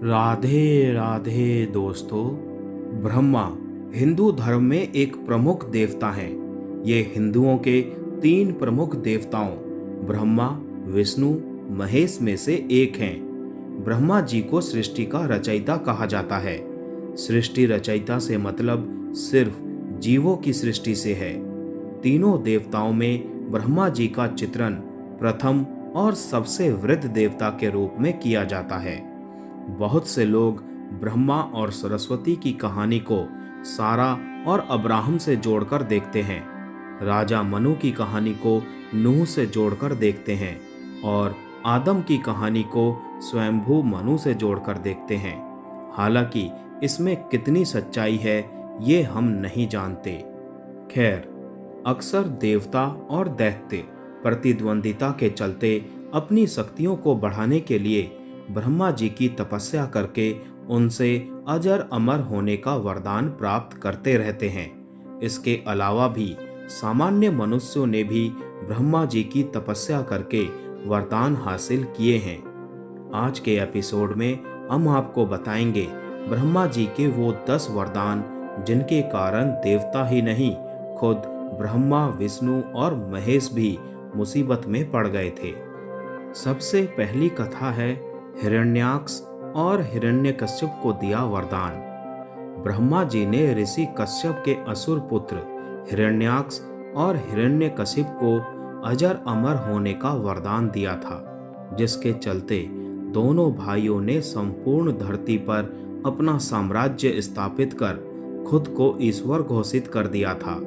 राधे राधे दोस्तों। ब्रह्मा हिंदू धर्म में एक प्रमुख देवता हैं। ये हिंदुओं के तीन प्रमुख देवताओं ब्रह्मा, विष्णु, महेश में से एक हैं। ब्रह्मा जी को सृष्टि का रचयिता कहा जाता है। सृष्टि रचयिता से मतलब सिर्फ जीवों की सृष्टि से है। तीनों देवताओं में ब्रह्मा जी का चित्रण प्रथम और सबसे वृद्ध देवता के रूप में किया जाता है। बहुत से लोग ब्रह्मा और सरस्वती की कहानी को सारा और अब्राहम से जोड़कर देखते हैं। राजा मनु की कहानी को नूह से जोड़कर देखते हैं और आदम की कहानी को स्वयंभू मनु से जोड़कर देखते हैं। हालांकि इसमें कितनी सच्चाई है ये हम नहीं जानते। खैर, अक्सर देवता और दैत्य प्रतिद्वंदिता के चलते अपनी शक्तियों को बढ़ाने के लिए ब्रह्मा जी की तपस्या करके उनसे अजर अमर होने का वरदान प्राप्त करते रहते हैं। इसके अलावा भी सामान्य मनुष्यों ने भी ब्रह्मा जी की तपस्या करके वरदान हासिल किए हैं। आज के एपिसोड में हम आपको बताएंगे ब्रह्मा जी के वो 10 वरदान जिनके कारण देवता ही नहीं, खुद ब्रह्मा, विष्णु और महेश भी मुसीबत में पड़ गए थे। सबसे पहली कथा है हिरण्याक्ष और हिरण्यकश्यप को दिया वरदान। ब्रह्मा जी ने ऋषि कश्यप के असुर पुत्र हिरण्याक्ष और हिरण्यकशिप को अजर अमर होने का वरदान दिया था, जिसके चलते दोनों भाइयों ने संपूर्ण धरती पर अपना साम्राज्य स्थापित कर खुद को ईश्वर घोषित कर दिया था।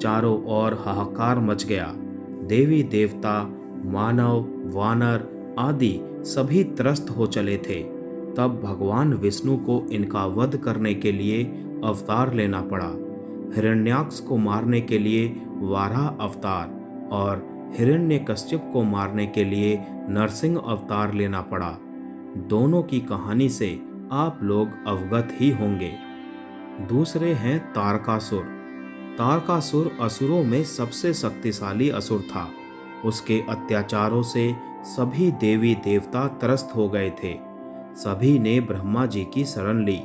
चारों ओर हाहाकार मच गया। देवी देवता, मानव, वानर आदि सभी त्रस्त हो चले थे। तब भगवान विष्णु को इनका वध करने के लिए अवतार लेना पड़ा। हिरण्याक्ष को मारने के लिए वाराह अवतार और हिरण्यकश्यप को मारने के लिए नरसिंह अवतार लेना पड़ा। दोनों की कहानी से आप लोग अवगत ही होंगे। दूसरे हैं तारकासुर। तारकासुर असुरों में सबसे शक्तिशाली असुर था। उसके अत्याचारों से सभी देवी देवता त्रस्त हो गए थे। सभी ने ब्रह्मा जी की शरण ली।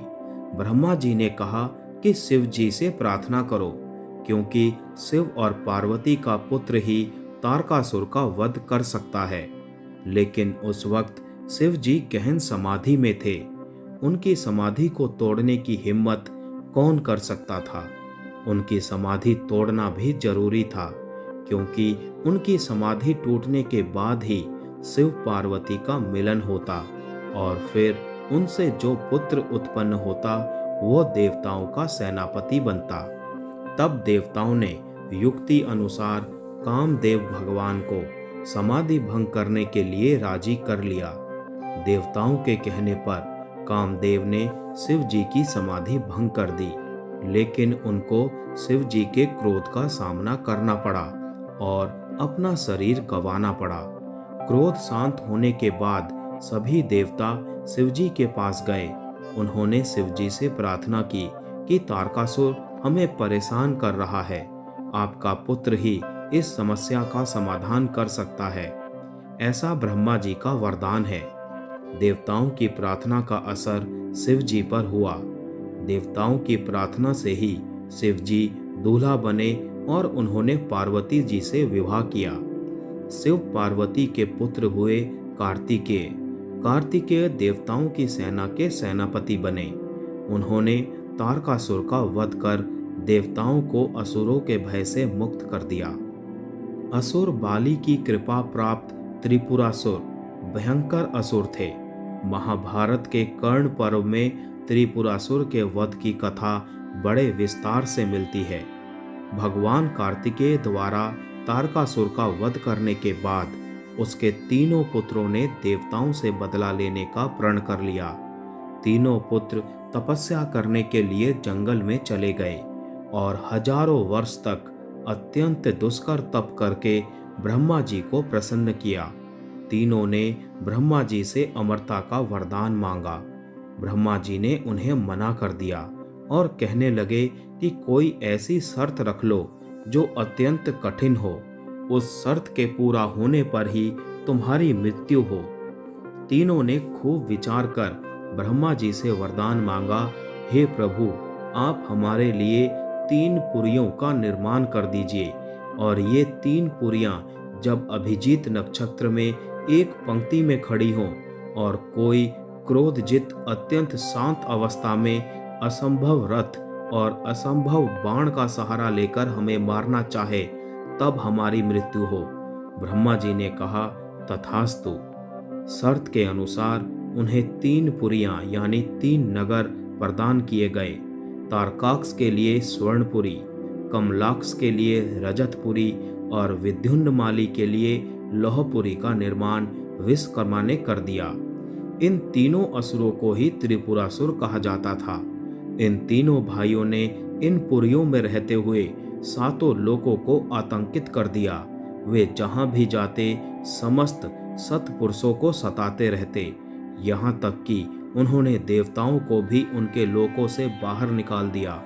ब्रह्मा जी ने कहा कि शिव जी से प्रार्थना करो, क्योंकि शिव और पार्वती का पुत्र ही तारकासुर का वध कर सकता है। लेकिन उस वक्त शिव जी गहन समाधि में थे। उनकी समाधि को तोड़ने की हिम्मत कौन कर सकता था? उनकी समाधि तोड़ना भी जरूरी था, क्योंकि उनकी समाधि टूटने के बाद ही शिव पार्वती का मिलन होता और फिर उनसे जो पुत्र उत्पन्न होता वो देवताओं का सेनापति बनता। तब देवताओं ने युक्ति अनुसार कामदेव भगवान को समाधि भंग करने के लिए राजी कर लिया। देवताओं के कहने पर कामदेव ने शिव जी की समाधि भंग कर दी, लेकिन उनको शिव जी के क्रोध का सामना करना पड़ा और अपना शरीर गंवाना पड़ा। क्रोध शांत होने के बाद सभी देवता शिव जी के पास गए। उन्होंने शिव जी से प्रार्थना की कि तारकासुर हमें परेशान कर रहा है। आपका पुत्र ही इस समस्या का समाधान कर सकता है। ऐसा ब्रह्मा जी का वरदान है। देवताओं की प्रार्थना का असर शिव जी पर हुआ। देवताओं की प्रार्थना से ही शिव जी दूल्हा बने और उन्होंने पार्वती जी से विवाह किया। शिव पार्वती के पुत्र हुए कार्तिकेय। कार्तिकेय देवताओं की सेना के सेनापति बने। उन्होंने तारकासुर का वध कर देवताओं को असुरों के भय से मुक्त कर दिया। असुर बाली की कृपा प्राप्त त्रिपुरासुर भयंकर असुर थे। महाभारत के कर्ण पर्व में त्रिपुरासुर के वध की कथा बड़े विस्तार से मिलती है। भगवान कार्तिकेय द्वारा तारकासुर का वध करने के बाद उसके तीनों पुत्रों ने देवताओं से बदला लेने का प्रण कर लिया। तीनों पुत्र तपस्या करने के लिए जंगल में चले गए और हजारों वर्ष तक अत्यंत दुष्कर तप करके ब्रह्मा जी को प्रसन्न किया। तीनों ने ब्रह्मा जी से अमरता का वरदान मांगा। ब्रह्मा जी ने उन्हें मना कर दिया और कहने लगे कि कोई ऐसी शर्त रख लो जो अत्यंत कठिन हो। उस शर्त के पूरा होने पर ही तुम्हारी मृत्यु हो। तीनों ने खूब विचार कर ब्रह्मा जी से वरदान मांगा, हे प्रभु, आप हमारे लिए 3 पुरियों का निर्माण कर दीजिए, और ये 3 पुरियां जब अभिजीत नक्षत्र में एक पंक्ति में खड़ी हों और कोई क्रोधजित अत्यंत शांत अवस्था में असंभव रथ और असंभव बाण का सहारा लेकर हमें मारना चाहे, तब हमारी मृत्यु हो। ब्रह्मा जी ने कहा, तथास्तु। शर्त के अनुसार उन्हें 3 पुरियां यानी 3 नगर प्रदान किए गए। तारकाक्ष के लिए स्वर्णपुरी, कमलाक्ष के लिए रजतपुरी और विद्युन्माली के लिए लौहपुरी का निर्माण विश्वकर्मा ने कर दिया। इन तीनों असुरों को ही त्रिपुरासुर कहा जाता था। इन तीनों भाइयों ने इन पुरियों में रहते हुए 7 लोकों को आतंकित कर दिया। वे जहां भी जाते समस्त सत्पुरुषों को सताते रहते, यहाँ तक कि उन्होंने देवताओं को भी उनके लोकों से बाहर निकाल दिया।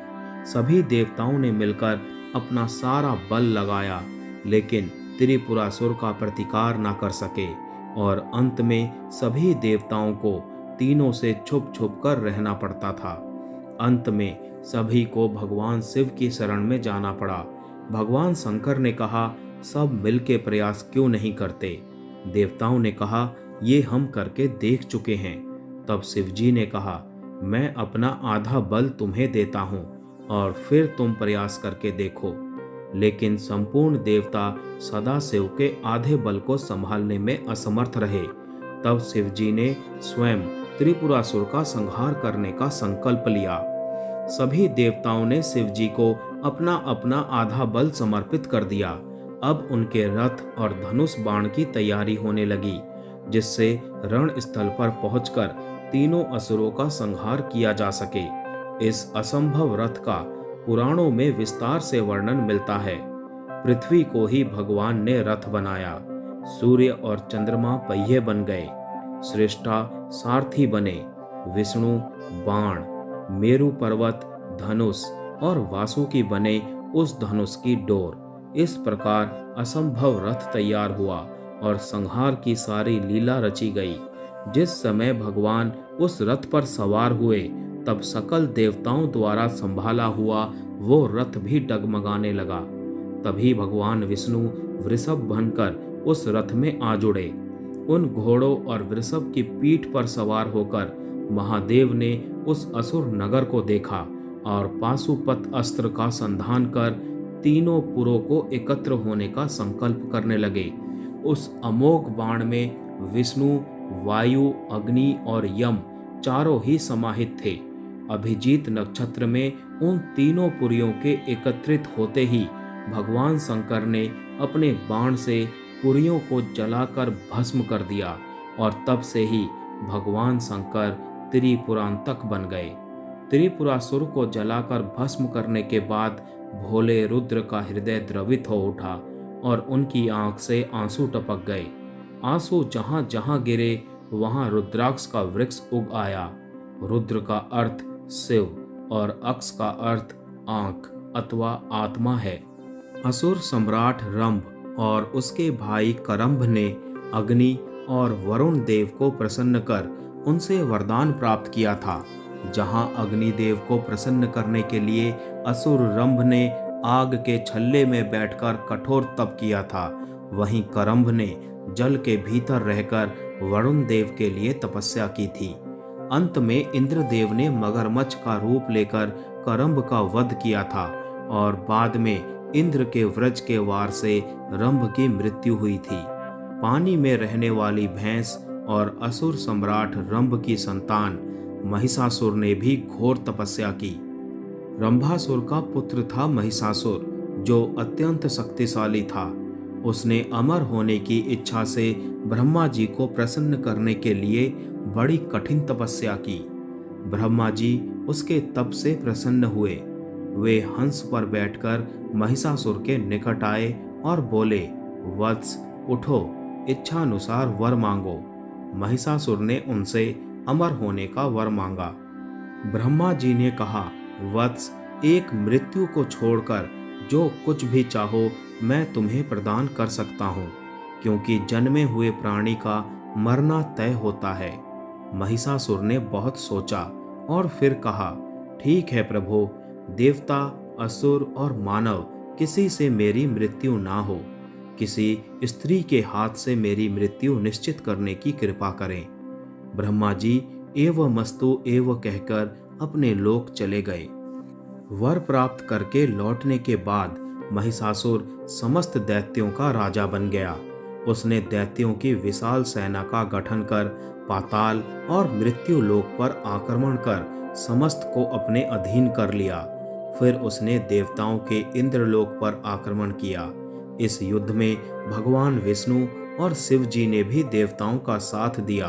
सभी देवताओं ने मिलकर अपना सारा बल लगाया, लेकिन त्रिपुरासुर का प्रतिकार न कर सके, और अंत में सभी देवताओं को तीनों से छुप छुप कर रहना पड़ता था। अंत में सभी को भगवान शिव की शरण में जाना पड़ा। भगवान शंकर ने कहा, सब मिलके प्रयास क्यों नहीं करते? देवताओं ने कहा, ये हम करके देख चुके हैं। तब शिवजी ने कहा, मैं अपना आधा बल तुम्हें देता हूँ और फिर तुम प्रयास करके देखो। लेकिन संपूर्ण देवता सदाशिव के आधे बल को संभालने में असमर्थ रहे। तब शिवजी ने स्वयं त्रिपुरासुर का संहार करने का संकल्प लिया। सभी देवताओं ने शिवजी को अपना अपना आधा बल समर्पित कर दिया। अब उनके रथ और धनुष बाण की तैयारी होने लगी, जिससे रण स्थल पर पहुंचकर तीनों असुरों का संहार किया जा सके। इस असंभव रथ का पुराणों में विस्तार से वर्णन मिलता है। पृथ्वी को ही भगवान ने रथ बनाया, सूर्य और चंद्रमा पहिए बन गए, श्रेष्ठा सारथी बने, विष्णु बाण, मेरु पर्वत धनुष और वासुकी बने उस धनुष की डोर। इस प्रकार असंभव रथ तैयार हुआ और संहार की सारी लीला रची गई। जिस समय भगवान उस रथ पर सवार हुए, तब सकल देवताओं द्वारा संभाला हुआ वो रथ भी डगमगाने लगा। तभी भगवान विष्णु वृषभ बनकर उस रथ में आ जुड़े। उन घोड़ों और वृषभ की पीठ पर सवार होकर महादेव ने उस असुर नगर को देखा और पाशुपत अस्त्र का संधान कर तीनों पुरों को एकत्र होने का संकल्प करने लगे। उस अमोघ बाण में विष्णु, वायु, अग्नि और यम चारों ही समाहित थे। अभिजीत नक्षत्र में उन तीनों पुरियों के एकत्रित होते ही भगवान शंकर ने अपने बाण से पुरियों को जलाकर भस्म कर दिया, और तब से ही भगवान शंकर त्रिपुरांतक बन गए। त्रिपुरासुर को जलाकर भस्म करने के बाद भोले रुद्र का हृदय द्रवित हो उठा और उनकी आंख से आंसू टपक गए। आंसू जहां जहां गिरे वहां रुद्राक्ष का वृक्ष उग आया। रुद्र का अर्थ शिव और अक्ष का अर्थ आंख अथवा आत्मा है। असुर सम्राट रंभ और उसके भाई करंभ ने अग्नि और वरुण देव को प्रसन्न कर उनसे वरदान प्राप्त किया था। जहां अग्निदेव को प्रसन्न करने के लिए असुर रंभ ने आग के छल्ले में बैठकर कठोर तप किया था, वहीं करंभ ने जल के भीतर रहकर वरुण देव के लिए तपस्या की थी। अंत में इंद्रदेव ने मगरमच्छ का रूप लेकर करंभ का वध किया था, और बाद में इंद्र के व्रज के वार से रंभ की मृत्यु हुई थी। पानी में रहने वाली भैंस और असुर सम्राट रंभ की संतान महिषासुर ने भी घोर तपस्या की। रंभासुर का पुत्र था महिषासुर, जो अत्यंत शक्तिशाली था। उसने अमर होने की इच्छा से ब्रह्मा जी को प्रसन्न करने के लिए बड़ी कठिन तपस्या की। ब्रह्मा जी उसके तप से प्रसन्न हुए। वे हंस पर बैठकर महिषासुर के निकट आए और बोले, वत्स उठो, इच्छानुसार वर मांगो। महिषासुर ने उनसे अमर होने का वर मांगा। ब्रह्मा जी ने कहा, वत्स, एक मृत्यु को छोड़कर जो कुछ भी चाहो मैं तुम्हें प्रदान कर सकता हूँ, क्योंकि जन्मे हुए प्राणी का मरना तय होता है। महिषासुर ने बहुत सोचा और फिर कहा, ठीक है प्रभु, देवता, असुर और मानव किसी से मेरी मृत्यु ना हो। किसी स्त्री के हाथ से मेरी मृत्यु निश्चित करने की कृपा करें। ब्रह्मा जी एव मस्तु एव कहकर अपने लोक चले गए। वर प्राप्त करके लौटने के बाद महिषासुर समस्त दैत्यों का राजा बन गया। उसने दैत्यों की विशाल सेना का गठन कर पाताल और मृत्यु लोक पर आक्रमण कर समस्त को अपने अधीन कर लिया। फिर उसने देवताओं के इंद्रलोक पर आक्रमण किया। इस युद्ध में भगवान विष्णु और शिव जी ने भी देवताओं का साथ दिया,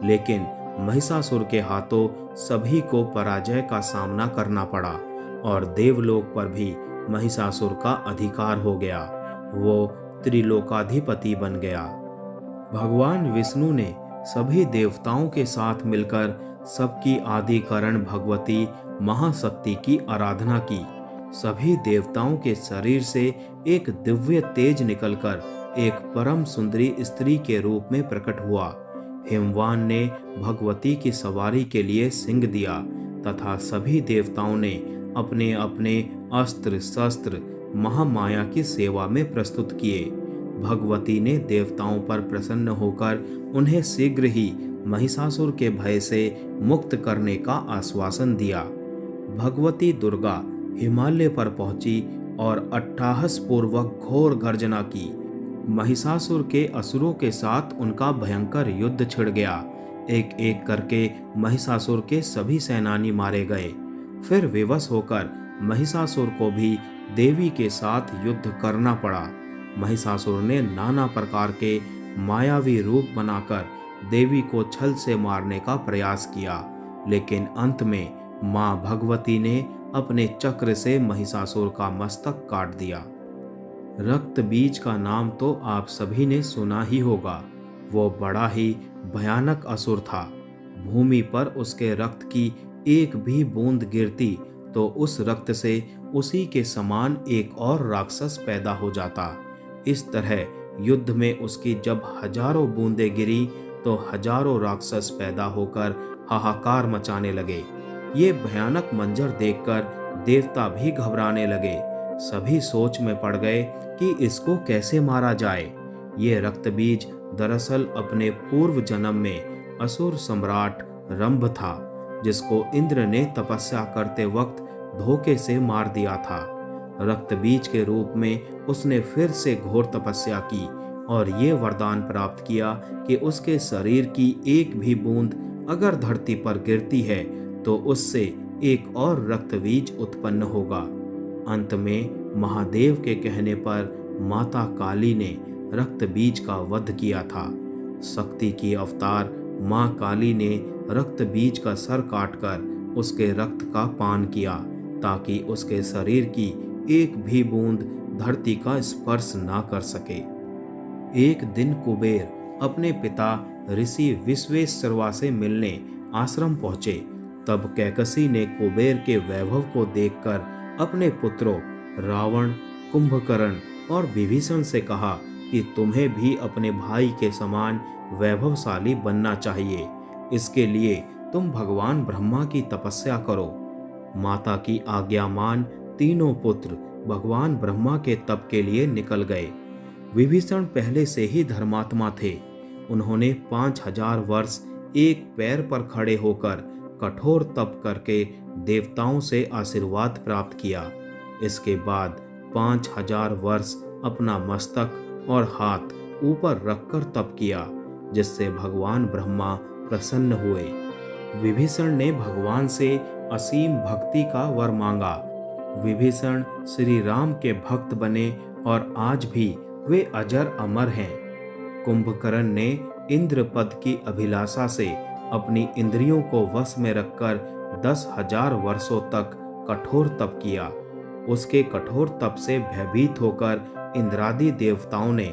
लेकिन महिषासुर के हाथों सभी को पराजय का सामना करना पड़ा और देवलोक पर भी महिषासुर का अधिकार हो गया। वो त्रिलोकाधिपति बन गया। भगवान विष्णु ने सभी देवताओं के साथ मिलकर सबकी आदि कारण भगवती महाशक्ति की आराधना की। सभी देवताओं के शरीर से एक दिव्य तेज निकलकर एक परम सुंदरी स्त्री के रूप में प्रकट हुआ। हिमवान ने भगवती की सवारी के लिए सिंह दिया तथा सभी देवताओं ने अपने अपने अस्त्र शस्त्र महामाया की सेवा में प्रस्तुत किए। भगवती ने देवताओं पर प्रसन्न होकर उन्हें शीघ्र ही महिषासुर के भय से मुक्त करने का आश्वासन दिया। भगवती दुर्गा हिमालय पर पहुंची और अट्टहास पूर्वक घोर गर्जना की। महिषासुर के असुरों के साथ उनका भयंकर युद्ध छिड़ गया। एक एक करके महिषासुर के सभी सेनानी मारे गए। फिर विवश होकर महिषासुर को भी देवी के साथ युद्ध करना पड़ा। महिषासुर ने नाना प्रकार के मायावी रूप बनाकर देवी को छल से मारने का प्रयास किया, लेकिन अंत में मां भगवती ने अपने चक्र से महिषासुर का मस्तक काट दिया। रक्त बीज का नाम तो आप सभी ने सुना ही होगा। वो बड़ा ही भयानक असुर था। भूमि पर उसके रक्त की एक भी बूंद गिरती तो उस रक्त से उसी के समान एक और राक्षस पैदा हो जाता। इस तरह युद्ध में उसकी जब हजारों बूंदें गिरी तो हजारों राक्षस पैदा होकर हाहाकार मचाने लगे। ये भयानक मंजर देखकर देवता भी घबराने लगे। सभी सोच में पड़ गए कि इसको कैसे मारा जाए। ये रक्त बीज दरअसल अपने पूर्व जन्म में असुर सम्राट रंभ था, जिसको इंद्र ने तपस्या करते वक्त धोखे से मार दिया था। रक्त बीज के रूप में उसने फिर से घोर तपस्या की और ये वरदान प्राप्त किया कि उसके शरीर की एक भी बूंद अगर धरती पर गिरती है तो उससे एक और रक्त बीज उत्पन्न होगा। अंत में महादेव के कहने पर माता काली ने रक्त बीज का वध किया था। शक्ति की अवतार मां काली ने रक्त बीज का सर काटकर उसके रक्त का पान किया ताकि उसके शरीर की एक भी बूंद धरती का स्पर्श ना कर सके। एक दिन कुबेर अपने पिता ऋषि विश्वेश्वरवा से मिलने आश्रम पहुंचे। तब कैकसी ने कुबेर के वैभव को देखकर अपने पुत्रों रावण, कुंभकर्ण और विभीषण से कहा कि तुम्हें भी अपने भाई के समान वैभवशाली बनना चाहिए। इसके लिए तुम भगवान ब्रह्मा की तपस्या करो। माता की आज्ञा मान तीनों पुत्र भगवान ब्रह्मा के तप के लिए निकल गए। विभीषण पहले से ही धर्मात्मा थे। उन्होंने 5000 वर्ष एक पैर पर खड़े होकर कठोर तप करके देवताओं से आशीर्वाद प्राप्त किया। इसके बाद 5000 वर्ष अपना मस्तक और हाथ ऊपर रखकर तप किया, जिससे भगवान ब्रह्मा प्रसन्न हुए। विभीषण ने भगवान से असीम भक्ति का वर मांगा। विभीषण श्री राम के भक्त बने और आज भी वे अजर अमर हैं। कुंभकर्ण ने इंद्र पद की अभिलाषा से अपनी इंद्रियों को वश में रखकर 10,000 वर्षों तक कठोर तप किया। उसके कठोर तप से भयभीत होकर इंद्रादि देवताओं ने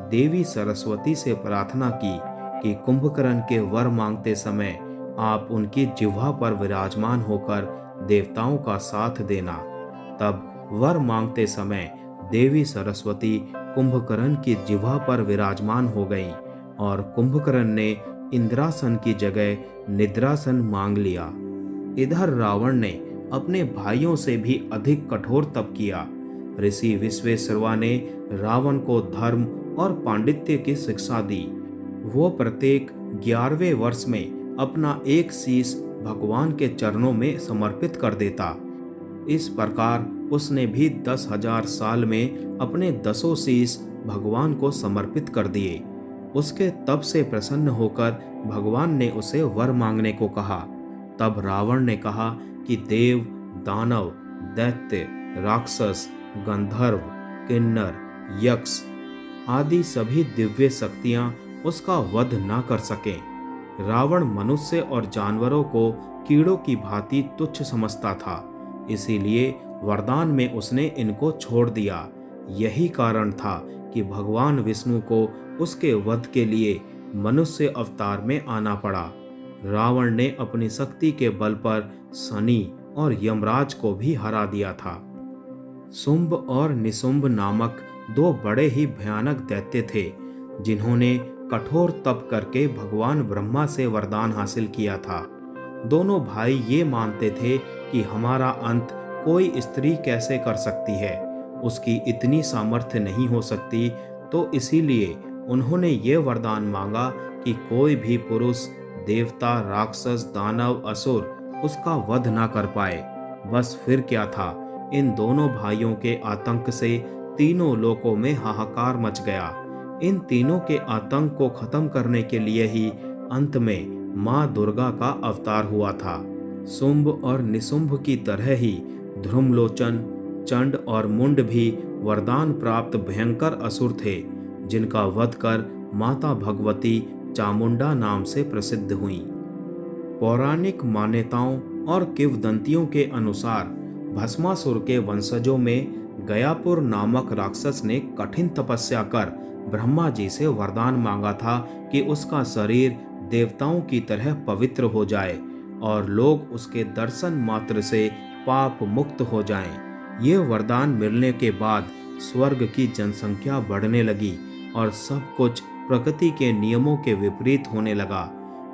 देवी सरस्वती से प्रार्थना की कि कुंभकर्ण के वर मांगते समय आप उनकी जिह्वा पर विराजमान होकर देवताओं का साथ देना। तब वर मांगते समय देवी सरस्वती कुंभकर्ण की जिह्वा पर विराजमान हो गईं और कुंभकर्ण ने इंद्रासन की जगह निद्रासन मांग लिया। इधर रावण ने अपने भाइयों से भी अधिक कठोर तप किया। ऋषि विश्वेश्वरवा ने रावण को धर्म और पांडित्य की शिक्षा दी। वो प्रत्येक 11वें वर्ष में अपना एक शीश भगवान के चरणों में समर्पित कर देता। इस प्रकार उसने भी 10,000 साल में अपने 10 शीश भगवान को समर्पित कर दिए। उसके तप से प्रसन्न होकर भगवान ने उसे वर मांगने को कहा। तब रावण ने कहा कि देव, दानव, दैत्य, राक्षस, गंधर्व, किन्नर, यक्ष आदि सभी दिव्य शक्तियां उसका वध न कर सकें। रावण मनुष्य और जानवरों को कीड़ों की भांति तुच्छ समझता था, इसीलिए वरदान में उसने इनको छोड़ दिया। यही कारण था कि भगवान विष्णु को उसके वध के लिए मनुष्य अवतार में आना पड़ा। रावण ने अपनी शक्ति के बल पर शनि और यमराज को भी हरा दिया था। शुंभ और निशुंभ नामक 2 बड़े ही भयानक दैत्य थे, जिन्होंने कठोर तप करके भगवान ब्रह्मा से वरदान हासिल किया था। दोनों भाई ये मानते थे कि हमारा अंत कोई स्त्री कैसे कर सकती है, उसकी इतनी सामर्थ्य नहीं हो सकती, तो इसीलिए उन्होंने ये वरदान मांगा कि कोई भी पुरुष, देवता, राक्षस, दानव, असुर उसका वध ना कर पाए। बस फिर क्या था, इन दोनों भाइयों के आतंक से तीनों लोकों में हाहाकार मच गया। इन तीनों के आतंक को खत्म करने के लिए ही अंत में माँ दुर्गा का अवतार हुआ था। शुंभ और निशुंभ की तरह ही ध्रुमलोचन, चंड और मुंड भी वरदान प्राप्त भयंकर असुर थे, जिनका वध कर माता भगवती चामुंडा नाम से प्रसिद्ध हुई। पौराणिक मान्यताओं और किंवदंतियों के अनुसार भस्मासुर के वंशजों में गयापुर नामक राक्षस ने कठिन तपस्या कर ब्रह्मा जी से वरदान मांगा था कि उसका शरीर देवताओं की तरह पवित्र हो जाए और लोग उसके दर्शन मात्र से पाप मुक्त हो जाएं। ये वरदान मिलने के बाद स्वर्ग की जनसंख्या बढ़ने लगी और सब कुछ प्रकृति के नियमों के विपरीत होने लगा।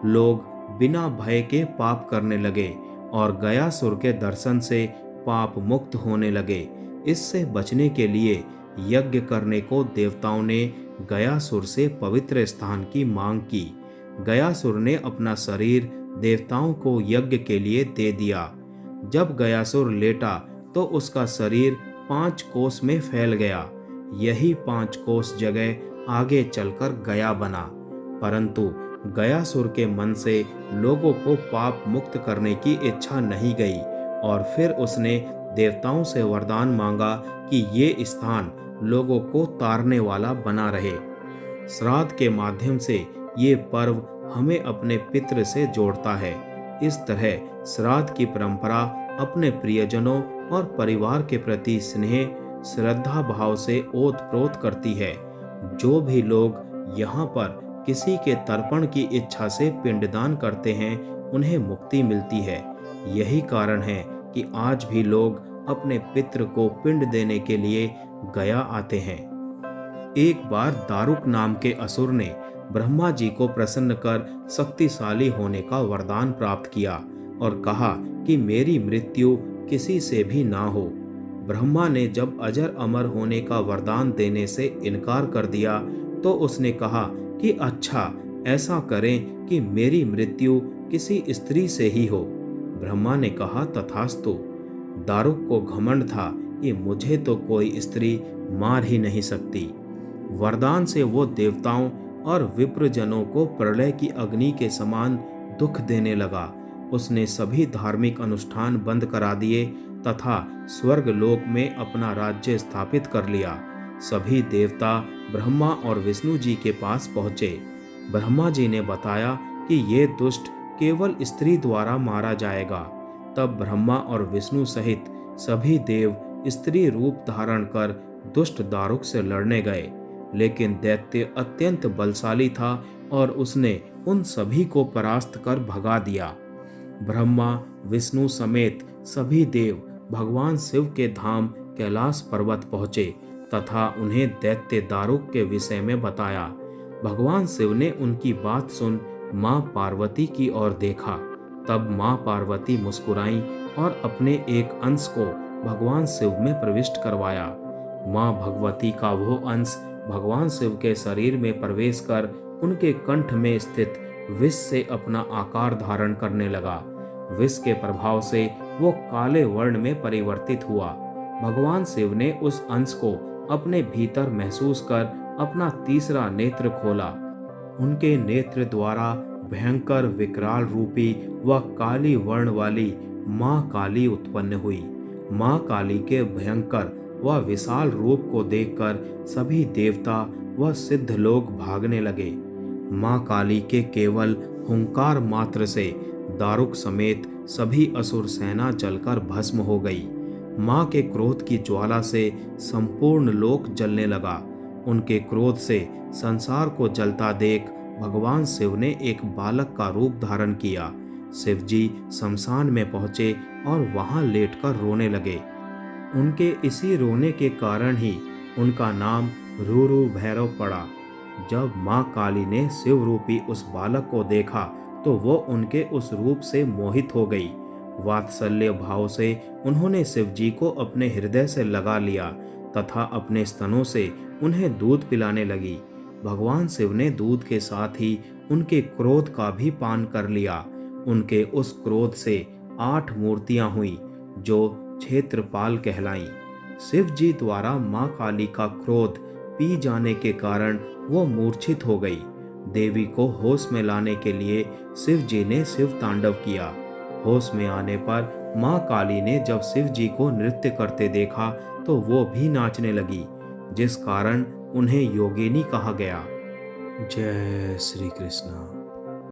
लोग बिना भय के पाप करने लगे और गयासुर के दर्शन से पाप मुक्त होने लगे। इससे बचने के लिए यज्ञ करने को देवताओं ने गयासुर से पवित्र स्थान की मांग की। गयासुर ने अपना शरीर देवताओं को यज्ञ के लिए दे दिया। जब गयासुर लेटा तो उसका शरीर 5 कोस में फैल गया। यही 5 कोस जगह आगे चलकर गया बना। परंतु गयासुर के मन से लोगों को पाप मुक्त करने की इच्छा नहीं गई और फिर उसने देवताओं से वरदान मांगा कि ये स्थान लोगों को तारने वाला बना रहे। श्राद्ध के माध्यम से ये पर्व हमें अपने पितृ से जोड़ता है। इस तरह श्राद्ध की परंपरा अपने प्रियजनों और परिवार के प्रति स्नेह, श्रद्धा भाव से ओत-प्रोत करती है। जो भी लोग यहाँ पर किसी के तर्पण की इच्छा से पिंडदान करते हैं, उन्हें मुक्ति मिलती है। यही कारण है कि आज भी लोग अपने पितृ को पिंड देने के लिए गया आते हैं। एक बार दारुक नाम के असुर ने ब्रह्मा जी को प्रसन्न कर शक्तिशाली होने का वरदान प्राप्त किया और कहा कि मेरी मृत्यु किसी से भी ना हो। ब्रह्मा ने जब अजर अमर होने का वरदान देने से इनकार कर दिया तो उसने कहा कि अच्छा, ऐसा करें कि मेरी मृत्यु किसी स्त्री से ही हो। ब्रह्मा ने कहा तथास्तु। दारुक को घमंड था कि मुझे तो कोई स्त्री मार ही नहीं सकती। वरदान से वो देवताओं और विप्रजनों को प्रलय की अग्नि के समान दुख देने लगा। उसने सभी धार्मिक अनुष्ठान बंद करा दिए तथा स्वर्ग लोक में अपना राज्य स्थापित कर लिया। सभी देवता ब्रह्मा और विष्णु जी के पास पहुँचे। ब्रह्मा जी ने बताया कि ये दुष्ट केवल स्त्री द्वारा मारा जाएगा। तब ब्रह्मा और विष्णु सहित सभी देव स्त्री रूप धारण कर दुष्ट दारुक से लड़ने गए, लेकिन दैत्य अत्यंत बलशाली था और उसने उन सभी को परास्त कर भगा दिया। ब्रह्मा, विष्णु समेत सभी देव भगवान शिव के धाम कैलाश पर्वत पहुँचे तथा उन्हें दैत्य दारुक के विषय में बताया। भगवान शिव ने उनकी बात सुन माँ पार्वती की ओर देखा। तब माँ पार्वती मुस्कुराईं और अपने एक अंश को भगवान शिव में प्रविष्ट करवाया। माँ भगवती का वो अंश भगवान शिव के शरीर में प्रवेश कर उनके कंठ में स्थित विष से अपना आकार धारण करने लगा। विष के प्रभाव से वो काले वर्ण में परिवर्तित हुआ। भगवान शिव ने उस अंश को अपने भीतर महसूस कर अपना तीसरा नेत्र खोला। उनके नेत्र द्वारा भयंकर विकराल रूपी व काली वर्ण वाली माँ काली उत्पन्न हुई। माँ काली के भयंकर व विशाल रूप को देखकर सभी देवता व सिद्ध लोग भागने लगे। माँ काली के केवल हुंकार मात्र से दारुक समेत सभी असुर सेना जलकर भस्म हो गई। माँ के क्रोध की ज्वाला से संपूर्ण लोक जलने लगा। उनके क्रोध से संसार को जलता देख भगवान शिव ने एक बालक का रूप धारण किया। शिव जी शमशान में पहुंचे और वहां लेटकर रोने लगे। उनके इसी रोने के कारण ही उनका नाम रूरू भैरव पड़ा। जब माँ काली ने शिव रूपी उस बालक को देखा तो वो उनके उस रूप से मोहित हो गई। वात्सल्य भाव से उन्होंने शिव जी को अपने हृदय से लगा लिया तथा अपने स्तनों से उन्हें दूध पिलाने लगी। भगवान शिव ने दूध के साथ ही उनके क्रोध का भी पान कर लिया। उनके उस क्रोध से 8 मूर्तियां हुई जो क्षेत्रपाल कहलाईं। शिव जी द्वारा माँ काली का क्रोध पी जाने के कारण वो मूर्छित हो गई। देवी को होश में लाने के लिए शिव जी ने शिव तांडव किया। होश में आने पर माँ काली ने जब शिव जी को नृत्य करते देखा तो वो भी नाचने लगी, जिस कारण उन्हें योगिनी कहा गया। जय श्री कृष्ण।